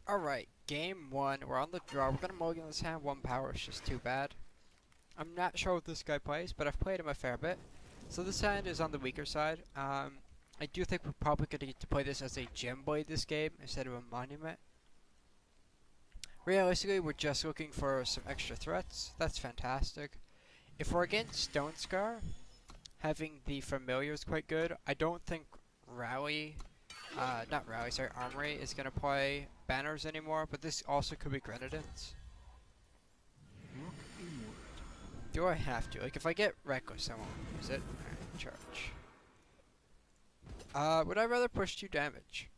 Alright, game one. We're on the draw. We're gonna mulligan this hand. One power is just too bad. I'm not sure what this guy plays, but I've played him a fair bit. So this hand is on the weaker side. I do think we're probably gonna get to play this as a gem blade this game instead of a monument. Realistically, we're just looking for some extra threats. That's fantastic. If we're against Stone Scar, having the familiar is quite good. I don't think Armory is gonna play banners anymore, but this also could be Grenadines. Do I have to? Like, if I get Reckless, I won't use it. Alright, charge. Would I rather push 2 damage?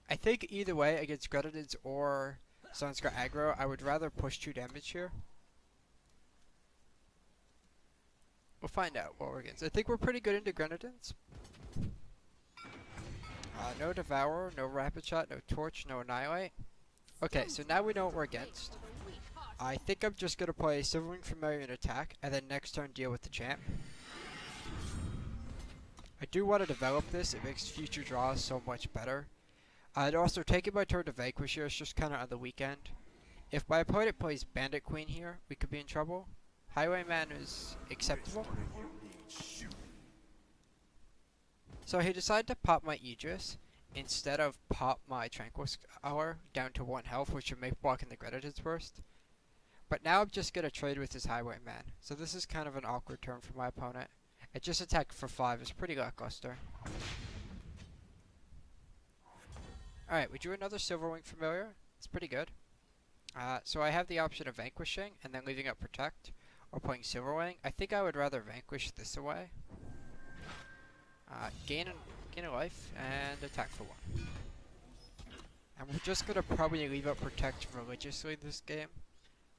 I think either way, against Grenadines or Stone Scar aggro, I would rather push 2 damage here. We'll find out what we're against. I think we're pretty good into Grenadines. No Devour, no Rapid Shot, no Torch, no Annihilate. Okay, so now we know what we're against. I think I'm just going to play Silverwing Familiar and attack, and then next turn deal with the champ. I do want to develop this. It makes future draws so much better. I'd also take my turn to Vanquish here. It's just kind of on the weekend. If my opponent plays Bandit Queen here, we could be in trouble. Highwayman is acceptable. So he decided to pop my Aegis instead of pop my Tranquil down to 1 health, which would make blocking the Grenadines worst. But now I'm just going to trade with his Highwayman. So this is kind of an awkward turn for my opponent. It just attacked for 5 is pretty lackluster. Alright, we drew another Silverwing Familiar. It's pretty good. So I have the option of Vanquishing and then leaving up Protect, or playing Silverwing. I think I would rather Vanquish this away. Gain a life and attack for 1. And we're just going to probably leave up Protect religiously this game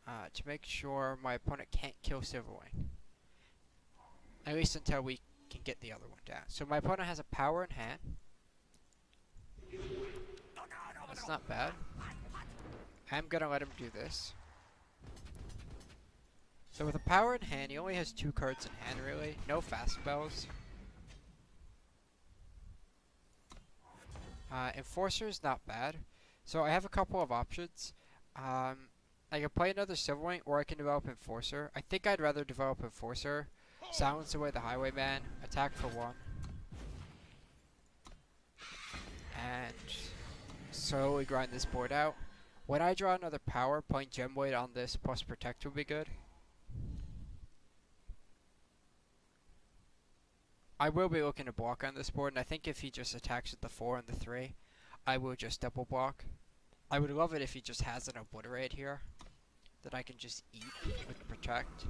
to make sure my opponent can't kill Silverwing. At least until we can get the other one down. So my opponent has a power in hand. That's not bad. I'm going to let him do this. So with a power in hand, he only has 2 cards in hand really. No fast spells. Enforcer is not bad. So I have a couple of options. I can play another Silverwing, or I can develop Enforcer. I think I'd rather develop Enforcer. Silence away the Highwayman. Attack for 1. And slowly grind this board out. When I draw another power, playing Gem Blade on this plus Protect would be good. I will be looking to block on this board, and I think if he just attacks with the 4 and the 3, I will just double block. I would love it if he just has an Obliterate here that I can just eat with Protect.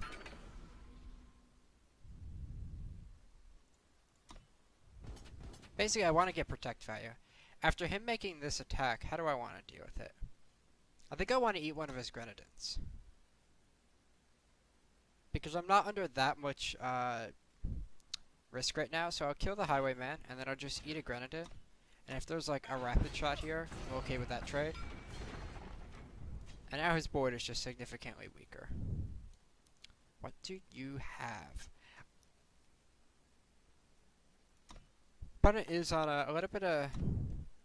Basically, I want to get Protect value. After him making this attack, how do I want to deal with it? I think I want to eat one of his Grenadines. Because I'm not under that much risk right now, so I'll kill the Highwayman, and then I'll just eat a Grenadine. And if there's like a Rapid Shot here, I'm okay with that trade. And now his board is just significantly weaker. What do you have? Opponent is on a little bit of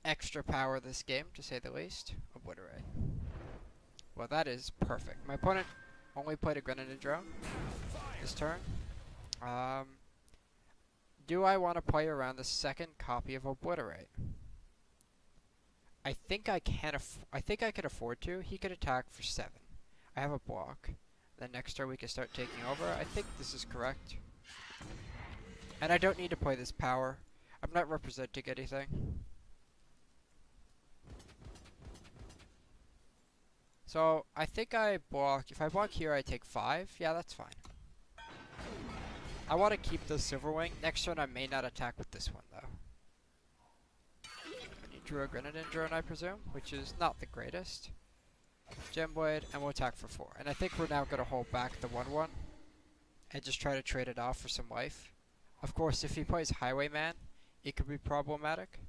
extra power this game, to say the least. Obliterate. Well, that is perfect. My opponent only played a Grenadine drone this turn. Do I want to play around the second copy of Obliterate? I think I can. I think I could afford to. He could attack for 7. I have a block. Then next turn we can start taking over. I think this is correct. And I don't need to play this power. I'm not representing anything. So I think I block. If I block here, I take 5. Yeah, that's fine. I want to keep the Silverwing. Next turn I may not attack with this one though. And you drew a Grenadine drone, I presume, which is not the greatest. Gem Blade, and we'll attack for 4. And I think we're now going to hold back the 1/1 and just try to trade it off for some life. Of course, if he plays Highwayman, it could be problematic.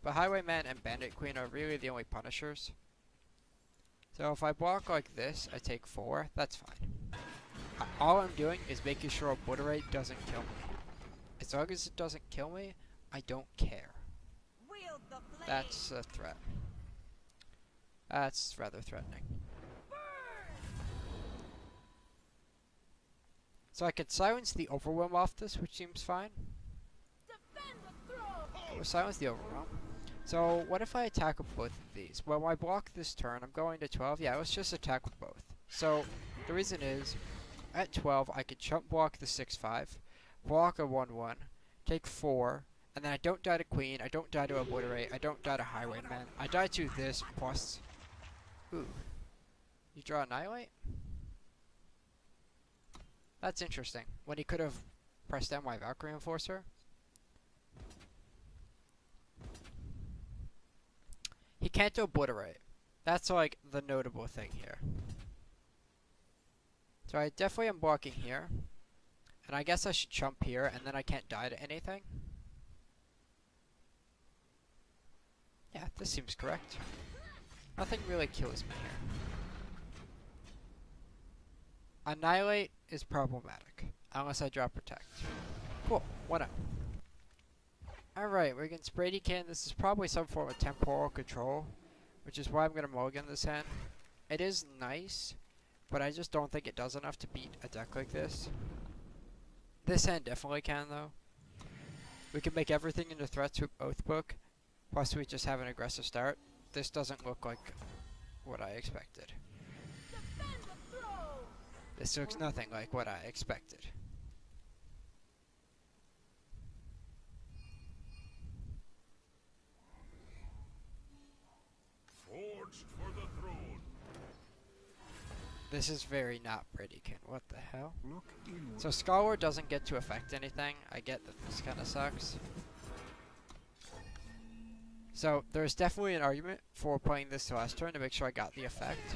But Highwayman and Bandit Queen are really the only punishers. So if I block like this, I take 4. That's fine. All I'm doing is making sure Obliterate doesn't kill me. As long as it doesn't kill me, I don't care. That's a threat. That's rather threatening. So I could silence the Overwhelm off this, which seems fine. Or silence the Overwhelm. So what if I attack with both of these? Well, I block this turn. I'm going to 12. Yeah, let's just attack with both. So the reason is, at 12, I could chump block the 6/5, block a 1/1, take 4, and then I don't die to Queen, I don't die to Obliterate, I don't die to Highwayman. I die to this plus... Ooh. You draw Annihilate? That's interesting. When he could have pressed down my Valkyrie Enforcer. He can't Obliterate. That's like the notable thing here. So I definitely am blocking here. And I guess I should jump here, and then I can't die to anything. Yeah, this seems correct. Nothing really kills me here. Annihilate is problematic, unless I drop Protect. Cool, 1-0. Alright, we're against Bradykin. This is probably some form of temporal control, which is why I'm going to mulligan this hand. It is nice, but I just don't think it does enough to beat a deck like this. This hand definitely can, though. We can make everything into threats with Oathbook, plus we just have an aggressive start. This doesn't look like what I expected. This looks nothing like what I expected. Forged for the throne. This is very not Bradykin. What the hell? So Scholar doesn't get to affect anything. I get that this kind of sucks. So there's definitely an argument for playing this last turn to make sure I got the effect.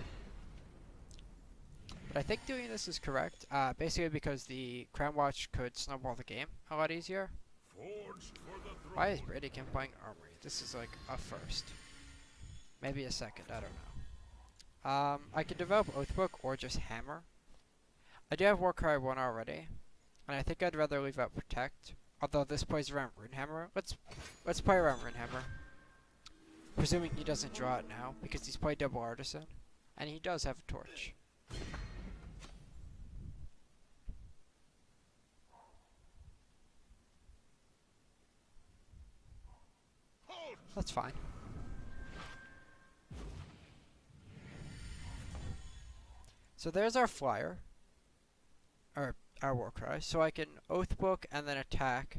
But I think doing this is correct, basically because the Crownwatch could snowball the game a lot easier. Forged for the throne. Why is Bradykin playing Armory? This is like a first. Maybe a second, I don't know. I can develop Oathbook or just Hammer. I do have Warcry 1 already, and I think I'd rather leave out Protect. Although this plays around Runehammer. Let's play around Runehammer. Presuming he doesn't draw it now, because he's played Double Artisan, and he does have a Torch. That's fine. So there's our flyer, or our Warcry. So I can Oathbook and then attack.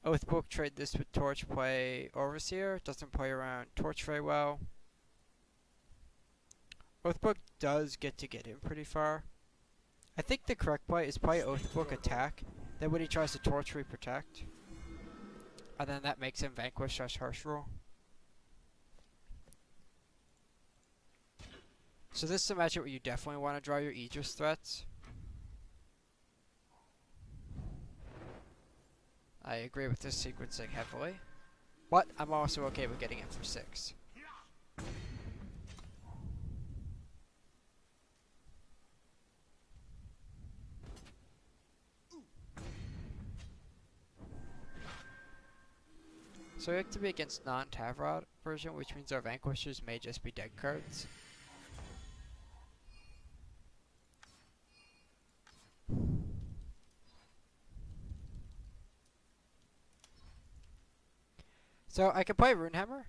Oathbook, trade this with Torch, play Overseer. Doesn't play around Torch very well. Oathbook does get in pretty far. I think the correct play is play Oathbook, attack. Then when he tries to Torch, we protect. And then that makes him Vanquish / Harsh Rule. So this is a matchup where you definitely want to draw your Aegis threats. I agree with this sequencing heavily. But I'm also okay with getting it for 6. So we like to be against non-Tavrod version, which means our Vanquishers may just be dead cards. So I can play Runehammer.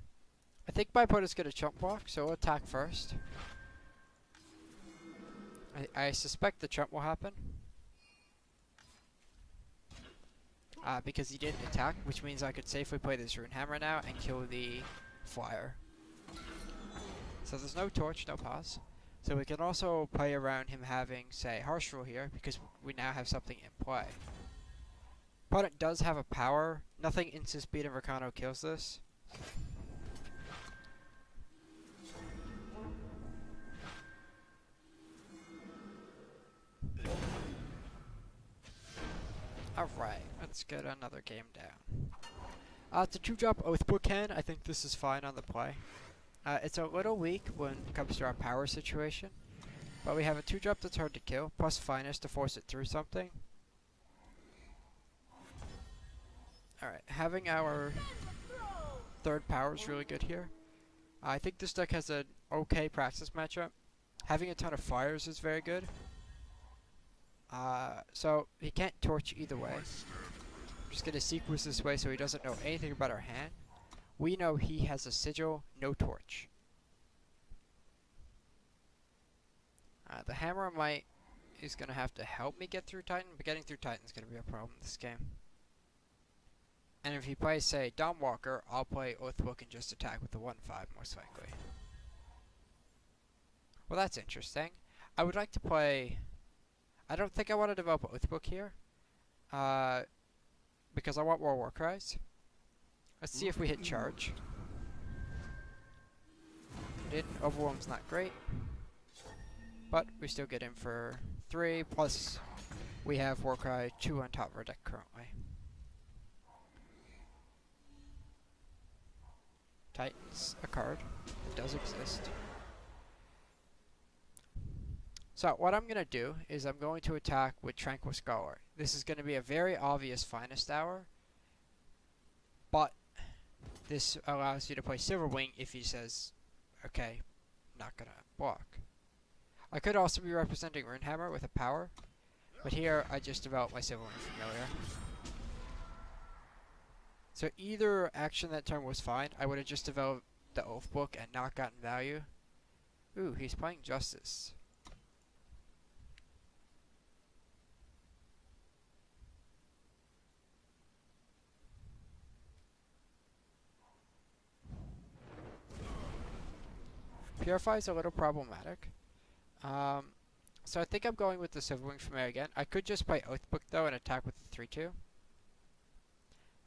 I think my opponent's going to chump block, so we'll attack first. I suspect the chump will happen. Because he didn't attack, which means I could safely play this Runehammer now and kill the flyer. So there's no torch, no pause. So we can also play around him having, say, Harsh Rule here, because we now have something in play. Opponent does have a power. Nothing instant speed and Ricano kills this. Alright, let's get another game down. It's a 2-drop Oathbook hand. I think this is fine on the play. It's a little weak when it comes to our power situation. But we have a 2-drop that's hard to kill, plus Finest to force it through something. Alright, having our third power is really good here. I think this deck has an okay practice matchup. Having a ton of fires is very good. So he can't torch either way. I'm just gonna sequence this way so he doesn't know anything about our hand. We know he has a Sigil, no torch. The Hammer of Might is gonna have to help me get through Titan, but getting through Titan is gonna be a problem in this game. And if he plays, say, Dawnwalker, I'll play Oathbook and just attack with the 1-5, most likely. Well, that's interesting. I would like to play... I don't think I want to develop Oathbook here. Because I want more Warcries. Let's see if we hit charge. Didn't. Overwhelm's not great. But we still get in for 3, plus we have Warcry 2 on top of our deck currently. Titan's a card. It does exist. So what I'm going to do is I'm going to attack with Tranquil Scholar. This is going to be a very obvious Finest Hour. But this allows you to play Silverwing if he says, okay, not going to block. I could also be representing Runehammer with a power. But here I just developed my Silverwing Familiar. So either action that turn was fine. I would have just developed the Oathbook and not gotten value. Ooh, he's playing Justice. Purify is a little problematic. So I think I'm going with the Silverwing Familiar again. I could just play Oathbook though and attack with the 3-2.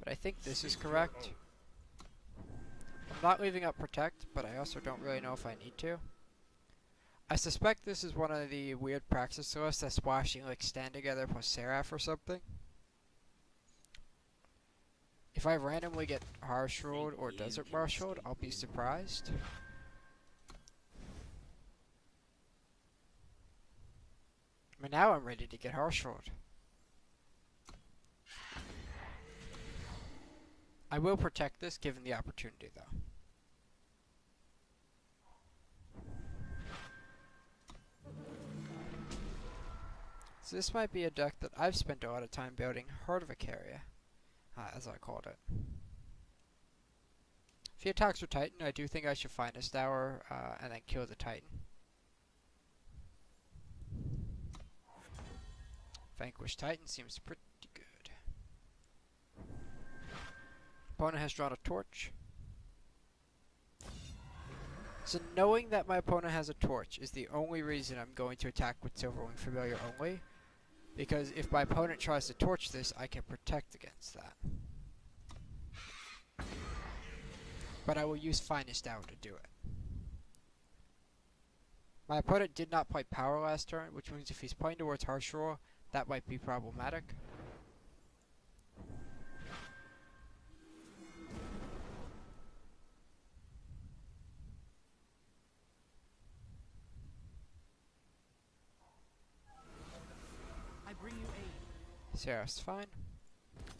But I think this is correct. I'm not leaving up Protect, but I also don't really know if I need to. I suspect this is one of the weird praxis lists that's splashing like Stand Together plus Seraph or something. If I randomly get Harsh Ruled or Desert Marshaled, I'll be surprised. But now I'm ready to get Harsh Ruled. I will protect this given the opportunity though. So this might be a deck that I've spent a lot of time building, Heart of Icaria, as I called it. If he attacks with Titan, I do think I should Finest Hour and then kill the Titan. Vanquish Titan seems pretty good. Opponent has drawn a torch. So knowing that my opponent has a torch is the only reason I'm going to attack with Silverwing Familiar only. Because if my opponent tries to torch this, I can protect against that. But I will use Finest Hour to do it. My opponent did not play Power last turn, which means if he's playing towards Harsh Rule, that might be problematic. Seraph's fine.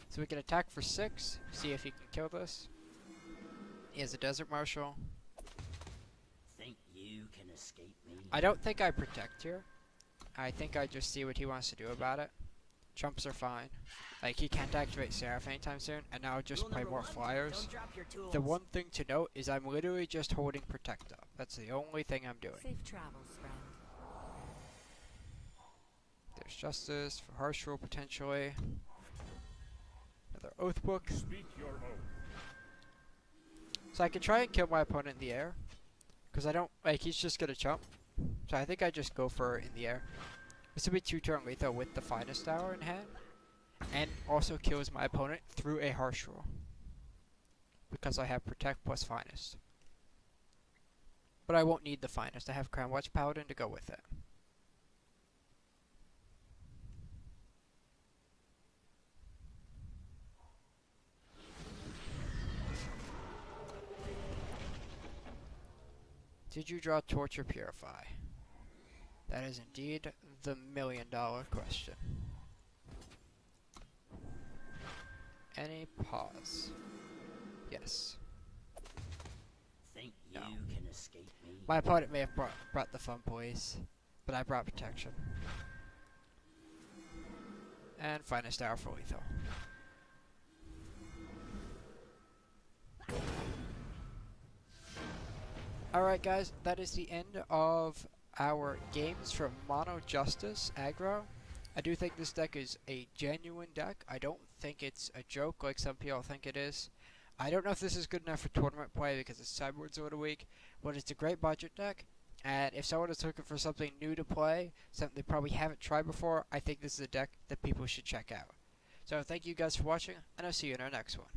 So we can attack for 6, see if he can kill this. He has a Desert Marshal. Think you can escape me? I don't think I protect here. I think I just see what he wants to do about it. Trumps are fine. Like, he can't activate Seraph anytime soon, and now I'll just play more flyers. The one thing to note is I'm literally just holding Protect up. That's the only thing I'm doing. Safe travels, friend. There's Justice for Harsh Rule potentially. Another Oathbook. Speak your oath. So I can try and kill my opponent in the air. Because I don't, like, he's just gonna jump. So I think I just go for in the air. This will be 2-turn lethal with the Finest Hour in hand. And also kills my opponent through a Harsh Rule. Because I have Protect plus Finest. But I won't need the Finest. I have Crownwatch Paladin to go with it. Did you draw Torch or Purify? That is indeed the million-dollar question. Any pause? Yes. Think No. you My opponent may have brought the fun boys, but I brought protection. And finest hour for lethal. Alright guys, that is the end of our games from Mono Justice Aggro. I do think this deck is a genuine deck. I don't think it's a joke like some people think it is. I don't know if this is good enough for tournament play because the sideboard's a little weak, but it's a great budget deck. And if someone is looking for something new to play, something they probably haven't tried before, I think this is a deck that people should check out. So thank you guys for watching, and I'll see you in our next one.